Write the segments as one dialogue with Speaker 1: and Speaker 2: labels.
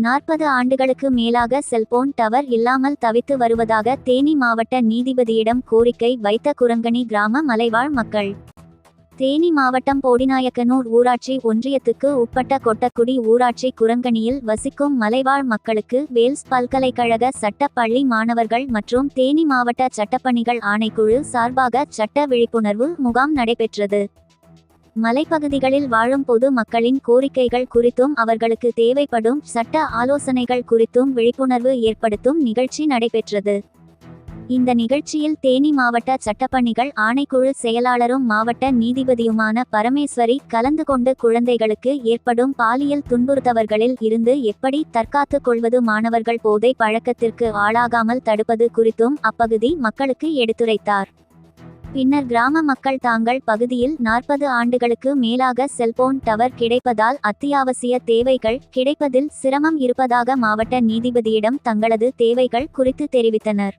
Speaker 1: 40 ஆண்டுகளுக்கு மேலாக cellphone tower இல்லாமல் தவித்து வருவதாக தேனி மாவட்ட நீதிபதியிடம் கோரிக்கை வைத்த குரங்கணி கிராம மலைவாழ் மக்கள். தேனி மாவட்டம் போடிநாயக்கனூர் ஊராட்சி ஒன்றியத்துக்கு உட்பட்ட கொட்டக்குடி ஊராட்சி குரங்கணியில் வசிக்கும் மலைவாழ் மக்களுக்கு வேல்ஸ் பல்கலைக்கழக சட்டப் பள்ளி மாணவர்கள் மற்றும் தேனி மாவட்ட சட்டப்பணிகள் ஆணைக்குழு சார்பாக சட்ட விழிப்புணர்வு முகாம் நடைபெற்றது. மலைப்பகுதிகளில் வாழும் பொது மக்களின் கோரிக்கைகள் குறித்தும் அவர்களுக்கு தேவைப்படும் சட்ட ஆலோசனைகள் குறித்தும் விழிப்புணர்வு ஏற்படுத்தும் நிகழ்ச்சி நடைபெற்றது. இந்த நிகழ்ச்சியில் தேனி மாவட்ட சட்டப்பணிகள் ஆணைக்குழு செயலாளரும் மாவட்ட நீதிபதியுமான பரமேஸ்வரி கலந்து கொண்டு குழந்தைகளுக்கு ஏற்படும் பாலியல் துன்புறுத்தவர்களில் இருந்து எப்படி தற்காத்துக் கொள்வது, மாணவர்கள் போதை பழக்கத்திற்கு ஆளாகாமல் தடுப்பது குறித்தும் அப்பகுதி மக்களுக்கு எடுத்துரைத்தார். பின்னர் கிராம மக்கள் தாங்கள் பகுதியில் 40 ஆண்டுகளுக்கு மேலாக செல்போன் டவர் கிடைப்பதால் அத்தியாவசிய தேவைகள் கிடைப்பதில் சிரமம் இருப்பதாக மாவட்ட நீதிபதியிடம் தங்களது தேவைகள் குறித்து தெரிவித்தனர்.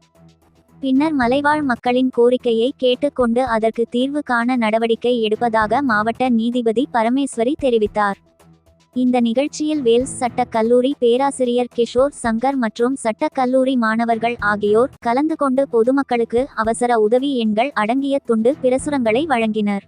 Speaker 1: பின்னர் மலைவாழ் மக்களின் கோரிக்கையை கேட்டுக்கொண்டு அதற்கு தீர்வு காண நடவடிக்கை எடுப்பதாக மாவட்ட நீதிபதி பரமேஸ்வரி தெரிவித்தார். இந்த நிகழ்ச்சியில் வேல்ஸ் சட்டக் கல்லூரி பேராசிரியர் கிஷோர் சங்கர் மற்றும் சட்டக் கல்லூரி மாணவர்கள் ஆகியோர் கலந்து கொண்டு பொதுமக்களுக்கு அவசர உதவி எண்கள் அடங்கிய துண்டு பிரசுரங்களை வழங்கினர்.